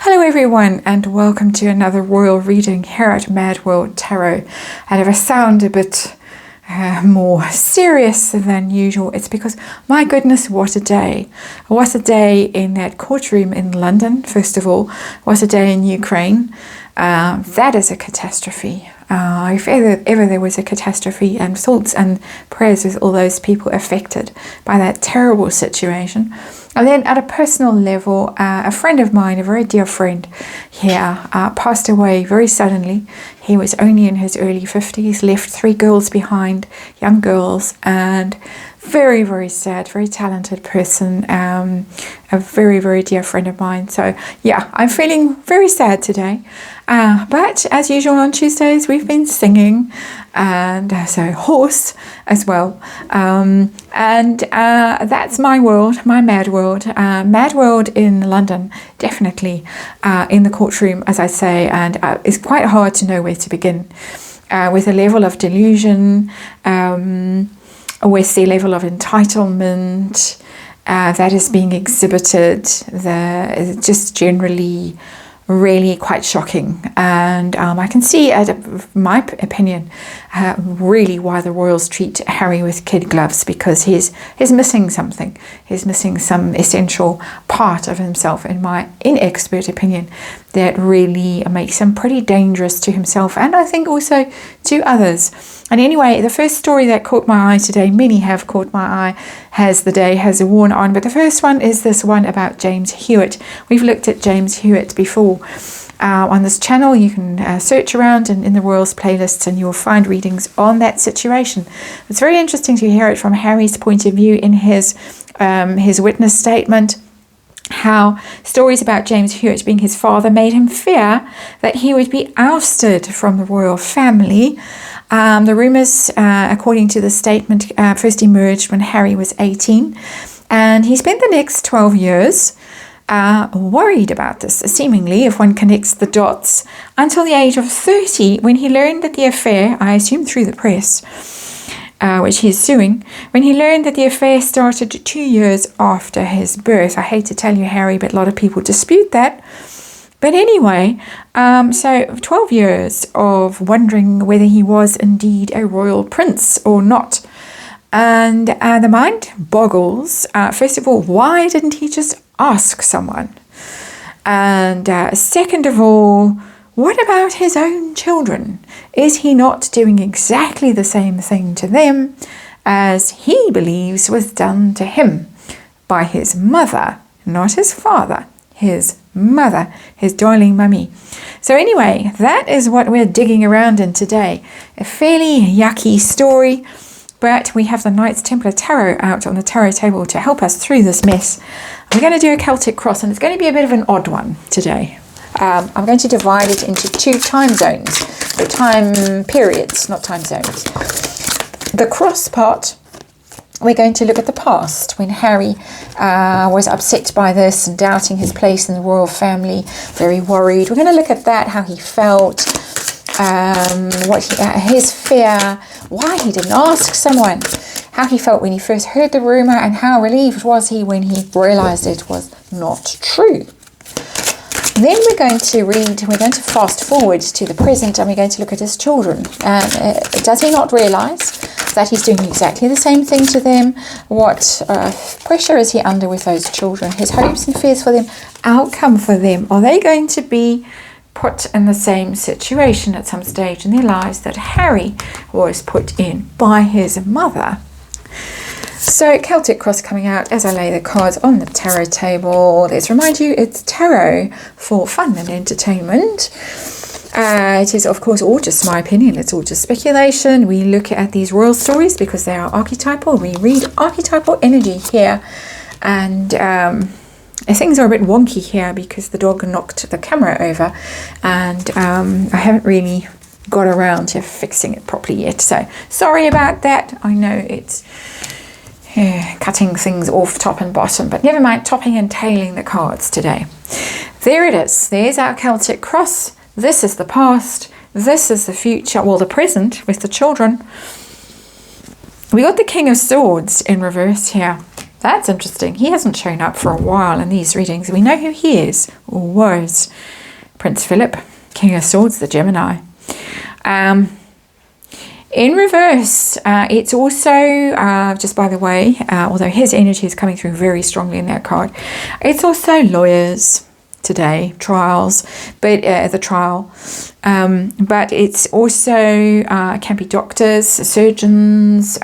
Hello everyone, and welcome to another royal reading here at Mad World Tarot. And if I sound a bit more serious than usual, it's because, my goodness, what a day. What a day in that courtroom in London, first of all. What a day in Ukraine. That is a catastrophe. If ever there was a catastrophe, and thoughts and prayers with all those people affected by that terrible situation. And then at a personal level, a friend of mine, a very dear friend here, passed away very suddenly. He was only in his early 50s, left 3 girls behind, young girls, and very, very sad, very talented person, a very, very dear friend of mine. So yeah, I'm feeling very sad today. But as usual on Tuesdays, we've been singing, and so horse as well. And that's my world, my mad world. Mad world in London, definitely in the courtroom, as I say, and it's quite hard to know where to begin with a level of delusion, with the level of entitlement that is being exhibited, just generally really quite shocking. And I can see, my opinion, really why the royals treat Harry with kid gloves, because he's missing something. He's missing some essential part of himself, in my inexpert opinion, that really makes him pretty dangerous to himself, and I think also to others. And anyway, the first story that caught my eye today, many have caught my eye as the day has worn on, but the first one is this one about James Hewitt. We've looked at James Hewitt before on this channel. You can search around in the Royals playlists and you'll find readings on that situation. It's very interesting to hear it from Harry's point of view in his witness statement. How stories about James Hewitt being his father made him fear that he would be ousted from the royal family. The rumours, according to the statement, first emerged when Harry was 18, and he spent the next 12 years worried about this, seemingly, if one connects the dots, until the age of 30, when he learned that the affair, I assume through the press, which he is suing, when he learned that the affair started 2 years after his birth. I hate to tell you, Harry, but a lot of people dispute that. But anyway, so 12 years of wondering whether he was indeed a royal prince or not. And the mind boggles. First of all, why didn't he just ask someone? And second of all, what about his own children? Is he not doing exactly the same thing to them as he believes was done to him by his mother, not his father, his mother, his darling mummy? So anyway, that is what we're digging around in today. A fairly yucky story, but we have the Knights Templar Tarot out on the tarot table to help us through this mess. We're going to do a Celtic cross, and it's going to be a bit of an odd one today. I'm going to divide it into 2 time zones, or time periods, not time zones. The cross part, we're going to look at the past, when Harry was upset by this and doubting his place in the royal family, very worried. We're going to look at that, how he felt, his fear, why he didn't ask someone, how he felt when he first heard the rumour, and how relieved was he when he realised it was not true. Then we're going to fast forward to the present, and we're going to look at his children. Does he not realise that he's doing exactly the same thing to them? What pressure is he under with those children? His hopes and fears for them, outcome for them. Are they going to be put in the same situation at some stage in their lives that Harry was put in by his mother? So Celtic cross coming out as I lay the cards on the tarot table. Let's remind you, it's tarot for fun and entertainment. It is, of course, all just my opinion. It's all just speculation. We look at these royal stories because they are archetypal. We read archetypal energy here. And things are a bit wonky here because the dog knocked the camera over. And I haven't really got around to fixing it properly yet. So sorry about that. I know it's cutting things off top and bottom, but never mind, topping and tailing the cards today. There it is. There's our Celtic cross. This is the past. This is the future, well, the present with the children. We got the King of Swords in reverse here. That's interesting. He hasn't shown up for a while in these readings. We know who he is, or was. Prince Philip, King of Swords, the Gemini. In reverse, it's also, just by the way, although his energy is coming through very strongly in that card, it's also lawyers today, trials, but the trial. But it's also, can be doctors, surgeons,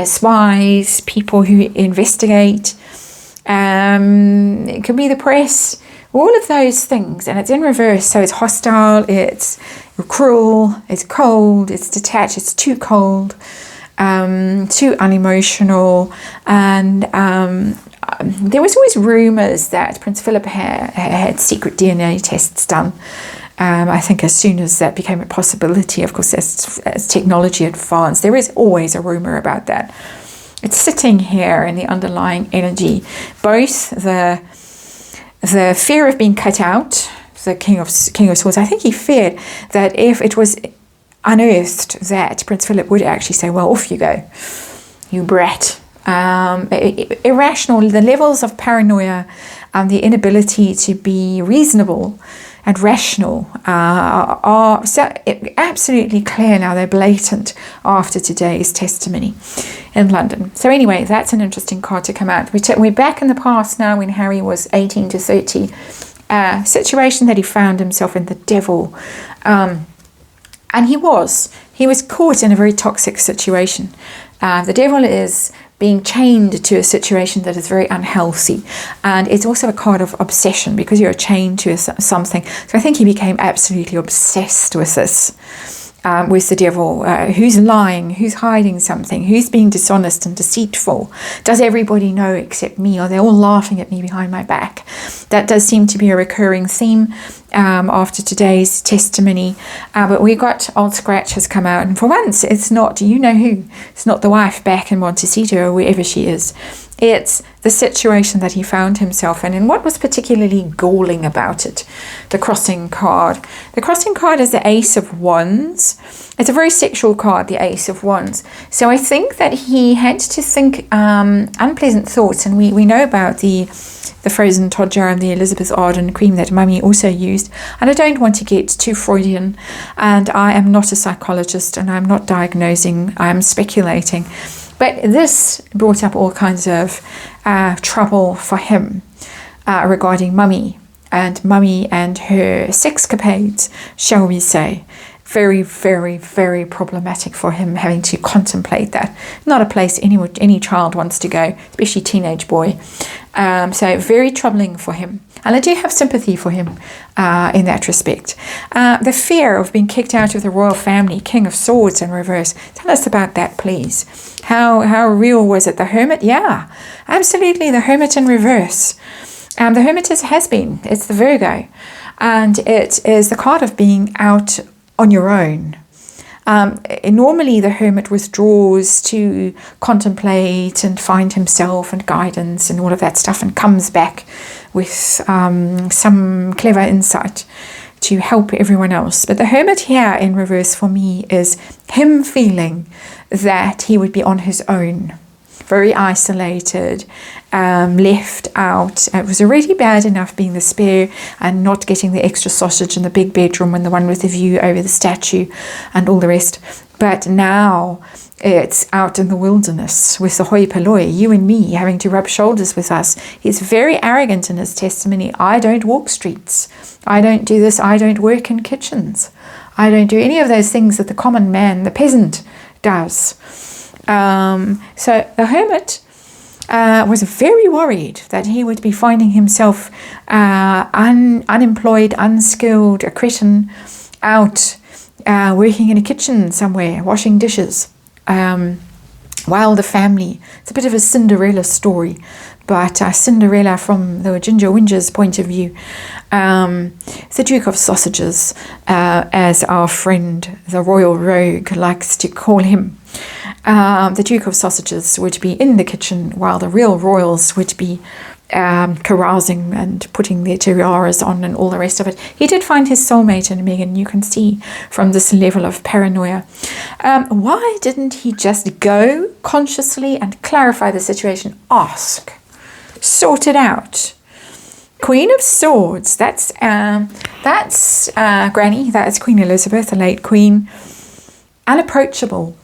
spies, people who investigate. It could be the press, all of those things. And it's in reverse, so it's hostile, it's cruel, it's cold, it's detached, it's too cold, too unemotional. And there was always rumours that Prince Philip had secret DNA tests done. I think as soon as that became a possibility, of course, as technology advanced, there is always a rumour about that. It's sitting here in the underlying energy, both the fear of being cut out, the King of Swords. I think he feared that if it was unearthed, that Prince Philip would actually say, well, off you go, you brat. Irrational, the levels of paranoia and the inability to be reasonable and rational are so absolutely clear now. They're blatant after today's testimony in London. So anyway, that's an interesting card to come out. We're back in the past now when Harry was 18 to 30. Situation that he found himself in, the devil. And he was caught in a very toxic situation. The devil is being chained to a situation that is very unhealthy. And it's also a card of obsession because you're chained to something. So I think he became absolutely obsessed with this, with the devil. Who's lying? Who's hiding something? Who's being dishonest and deceitful? Does everybody know except me? Are they all laughing at me behind my back? That does seem to be a recurring theme after today's testimony. But we got Old Scratch has come out, and for once it's not, you know who, it's not the wife back in Montecito or wherever she is. It's the situation that he found himself in, and what was particularly galling about it, the crossing card. The crossing card is the Ace of Wands. It's a very sexual card, the Ace of Wands. So I think that he had to think unpleasant thoughts, and we know about the frozen Todger and the Elizabeth Arden cream that Mummy also used. And I don't want to get too Freudian, and I am not a psychologist, and I'm not diagnosing, I'm speculating. But this brought up all kinds of trouble for him regarding Mummy and her sexcapades, shall we say. Very, very, very problematic for him having to contemplate that. Not a place any child wants to go, especially teenage boy. So very troubling for him. And I do have sympathy for him in that respect. The fear of being kicked out of the royal family, King of Swords in reverse. Tell us about that, please. How real was it? The Hermit? Yeah, absolutely. The Hermit in reverse. The Hermit has been. It's the Virgo. And it is the card of being out on your own. Normally the Hermit withdraws to contemplate and find himself and guidance and all of that stuff, and comes back with some clever insight to help everyone else. But the Hermit here in reverse for me is him feeling that he would be on his own, very isolated, left out. It was already bad enough being the spare and not getting the extra sausage in the big bedroom and the one with the view over the statue and all the rest. But now it's out in the wilderness with the hoi polloi, you and me having to rub shoulders with us. He's very arrogant in his testimony. I don't walk streets. I don't do this. I don't work in kitchens. I don't do any of those things that the common man, the peasant, does. So the Hermit was very worried that he would be finding himself unemployed, unskilled, a cretin, out working in a kitchen somewhere, washing dishes, while the family, it's a bit of a Cinderella story, but Cinderella from the Ginger Winger's point of view, the Duke of Sausages, as our friend the Royal Rogue likes to call him. The Duke of Sausages would be in the kitchen while the real royals would be carousing and putting their tiaras on and all the rest of it. He did find his soulmate in Megan. You can see from this level of paranoia. Why didn't he just go consciously and clarify the situation? Ask. Sort it out. Queen of Swords. That's Granny. That is Queen Elizabeth, the late Queen. Unapproachable.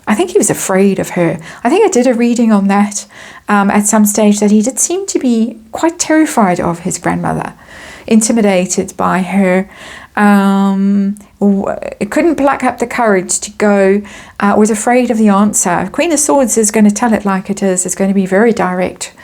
I think he was afraid of her. I think I did a reading on that at some stage, that he did seem to be quite terrified of his grandmother, intimidated by her, couldn't pluck up the courage to go, was afraid of the answer. Queen of Swords is going to tell it like it is. It's going to be very direct.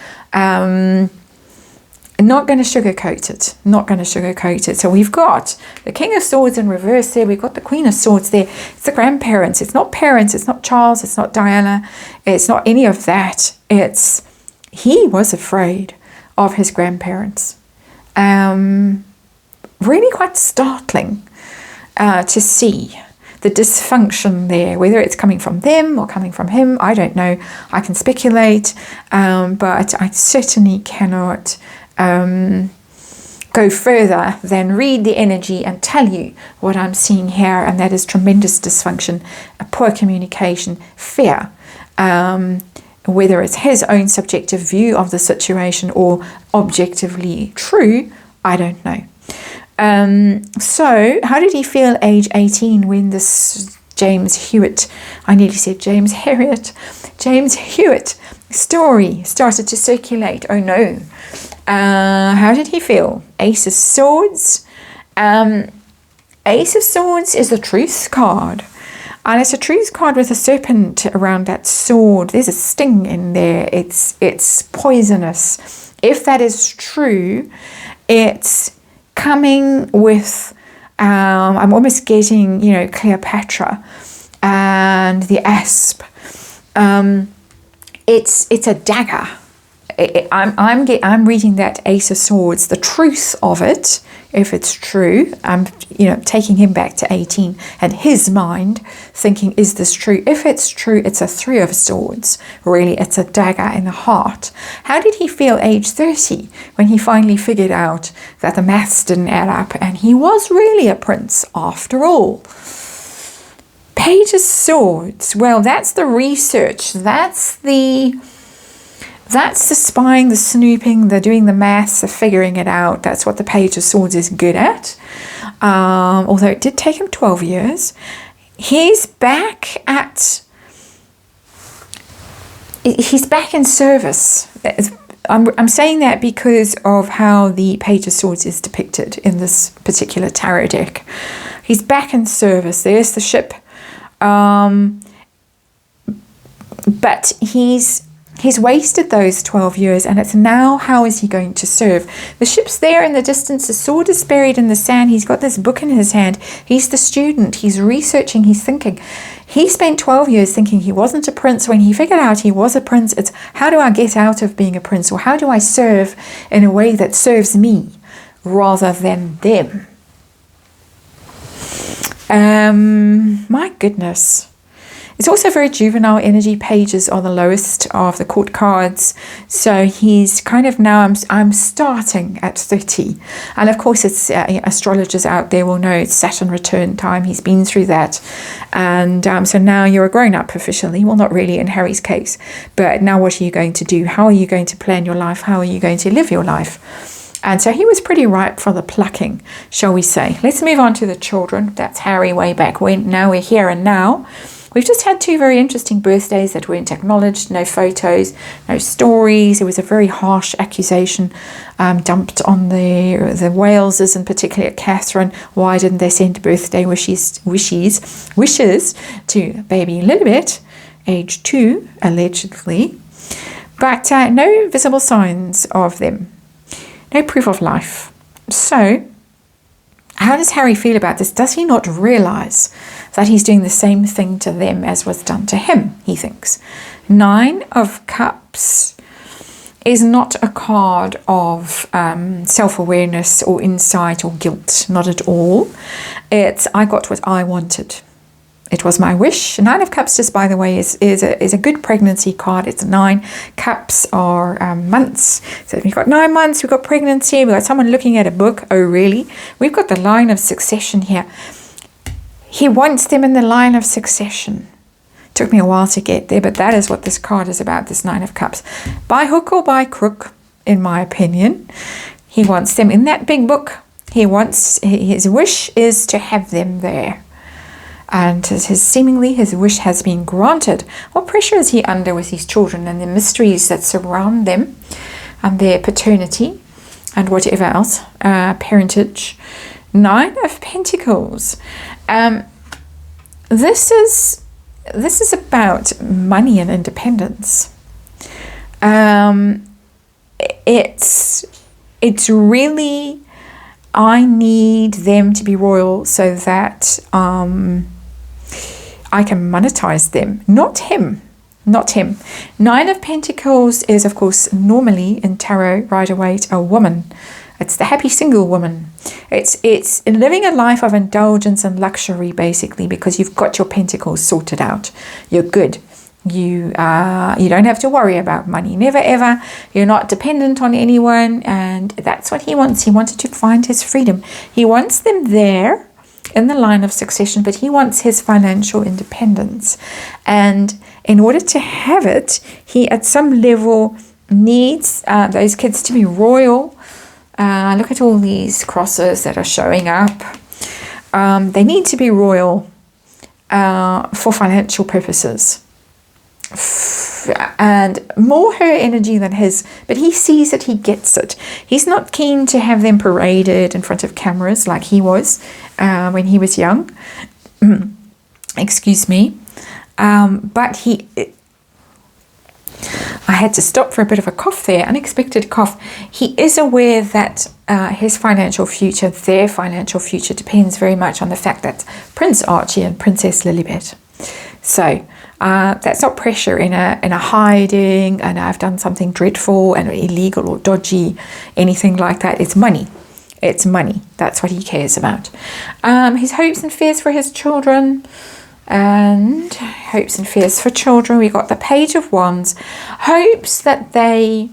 Not going to sugarcoat it. Not going to sugarcoat it. So we've got the King of Swords in reverse there. We've got the Queen of Swords there. It's the grandparents. It's not parents. It's not Charles. It's not Diana. It's not any of that. It's, he was afraid of his grandparents. Really quite startling to see the dysfunction there, whether it's coming from them or coming from him. I don't know. I can speculate, but I certainly cannot go further than read the energy and tell you what I'm seeing here, and that is tremendous dysfunction, a poor communication, fear, whether it's his own subjective view of the situation or objectively true, I don't know. So how did he feel age 18 when this James Hewitt, I nearly said James Herriot, James Hewitt story started to circulate? Oh no. How did he feel? Ace of Swords. Ace of Swords is the Truth card. And it's a Truth card with a serpent around that sword. There's a sting in there. It's poisonous. If that is true, it's coming with, I'm almost getting, you know, Cleopatra and the asp. It's a dagger. I'm reading that Ace of Swords, the truth of it, if it's true. I'm, you know, taking him back to 18 and his mind thinking, is this true? If it's true, it's a Three of Swords. Really, it's a dagger in the heart. How did he feel age 30 when he finally figured out that the maths didn't add up and he was really a prince after all? Page of Swords. Well, that's the research. That's the spying, the snooping, the doing the maths, the figuring it out. That's what the Page of Swords is good at. Although it did take him 12 years. He's back in service. I'm saying that because of how the Page of Swords is depicted in this particular tarot deck. He's back in service. There's the ship. But he's wasted those 12 years, and it's now, how is he going to serve? The ship's there in the distance, the sword is buried in the sand, he's got this book in his hand, he's the student, he's researching, he's thinking. He spent 12 years thinking he wasn't a prince. When he figured out he was a prince, it's how do I get out of being a prince, or how do I serve in a way that serves me rather than them? My goodness. It's also very juvenile energy. Pages are the lowest of the court cards. So he's kind of now, I'm starting at 30. And of course, it's astrologers out there will know it's Saturn return time. He's been through that. And so now you're a grown-up officially. Well, not really in Harry's case. But now what are you going to do? How are you going to plan your life? How are you going to live your life? And so he was pretty ripe for the plucking, shall we say. Let's move on to the children. That's Harry way back when. Now we're here and now. We've just had two very interesting birthdays that weren't acknowledged. No photos, no stories. It was a very harsh accusation dumped on the Waleses, in particular Catherine. Why didn't they send birthday wishes to baby Lilibet, age 2, allegedly. But no visible signs of them. No proof of life. So, how does Harry feel about this? Does he not realise that he's doing the same thing to them as was done to him, he thinks? 9 of Cups is not a card of self-awareness or insight or guilt, not at all. It's, I got what I wanted. It was my wish. Nine of Cups, just by the way, is a good pregnancy card. It's 9 cups are months. So we've got 9 months, we've got pregnancy, we've got someone looking at a book. Oh, really? We've got the line of succession here. He wants them in the line of succession. Took me a while to get there, but that is what this card is about, this 9 of Cups. By hook or by crook, in my opinion. He wants them in that big book. His wish is to have them there. And seemingly his wish has been granted. What pressure is he under with his children and the mysteries that surround them and their paternity and whatever else, parentage? 9 of Pentacles. This is about money and independence. It's really, I need them to be royal so that I can monetize them, not him. 9 of Pentacles is, of course, normally in tarot, Rider-Waite, a woman. It's the happy single woman. It's living a life of indulgence and luxury, basically, because you've got your pentacles sorted out. You're good. You don't have to worry about money. Never ever. You're not dependent on anyone, and that's what he wants. He wanted to find his freedom. He wants them there in the line of succession, but he wants his financial independence. And in order to have it, he at some level needs those kids to be royal. Look at all these crosses that are showing up. They need to be royal for financial purposes. And more her energy than his, but he sees it, he gets it. He's not keen to have them paraded in front of cameras like he was when he was young. Excuse me. But I had to stop for a bit of a cough there, unexpected cough. He is aware that his financial future, their financial future, depends very much on the fact that Prince Archie and Princess Lilibet. So that's not pressure in a hiding, and I've done something dreadful and illegal or dodgy, anything like that. It's money. It's money. That's what he cares about. His hopes and fears for his children. And hopes and fears for children. We got the Page of Wands. Hopes that they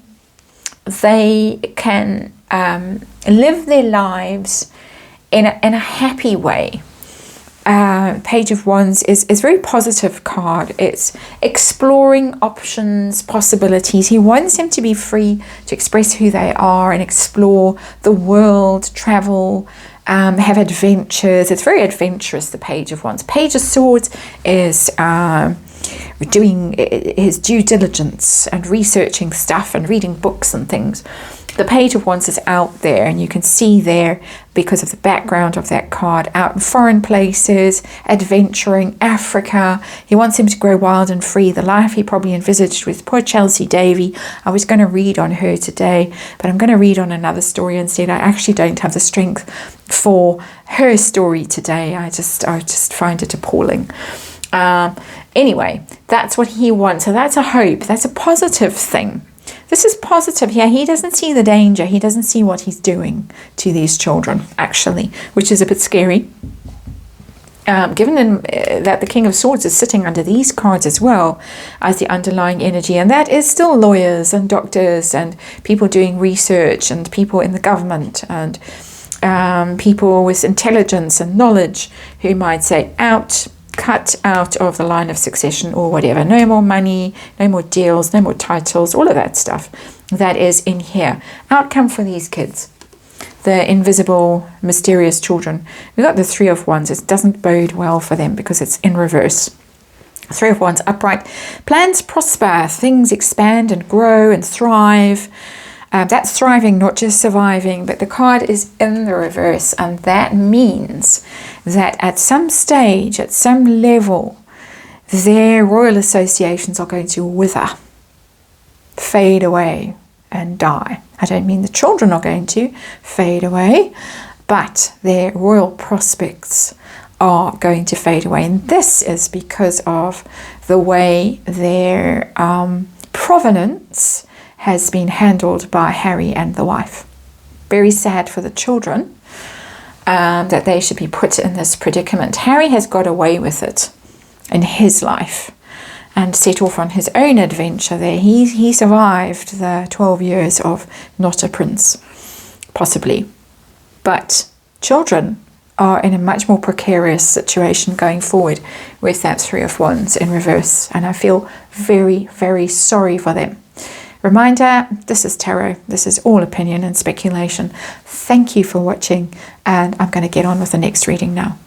can live their lives in a happy way. Page of Wands is a very positive card. It's exploring options, possibilities. He wants them to be free to express who they are and explore the world, travel, have adventures. It's very adventurous, the Page of Wands. Page of Swords is doing his due diligence and researching stuff and reading books and things. The Page of Wands is out there, and you can see there, because of the background of that card, out in foreign places, adventuring, Africa. He wants him to grow wild and free, the life he probably envisaged with poor Chelsea Davy. I was going to read on her today, but I'm going to read on another story instead. I actually don't have the strength for her story today. I just find it appalling. Anyway, that's what he wants. So that's a hope. That's a positive thing. This is positive here. He doesn't see the danger. He doesn't see what he's doing to these children, actually, which is a bit scary. Given that the King of Swords is sitting under these cards as well as the underlying energy, and that is still lawyers and doctors and people doing research and people in the government and people with intelligence and knowledge who might say, cut out of the line of succession or whatever. No more money, no more deals, no more titles, all of that stuff that is in here. Outcome for these kids, the invisible, mysterious children. We've got the Three of Wands. It doesn't bode well for them because it's in reverse. Three of Wands upright. Plans prosper, things expand and grow and thrive. That's thriving, not just surviving, but the card is in the reverse, and that means that at some stage, at some level, their royal associations are going to wither, fade away and die. I don't mean the children are going to fade away, but their royal prospects are going to fade away, and this is because of the way their provenance has been handled by Harry and the wife. Very sad for the children that they should be put in this predicament. Harry has got away with it. in his life and set off on his own adventure there. He survived the 12 years of not a prince, possibly. But children are in a much more precarious situation going forward with that Three of Wands in reverse. And I feel very, very sorry for them. Reminder, this is tarot. This is all opinion and speculation. Thank you for watching, and I'm going to get on with the next reading now.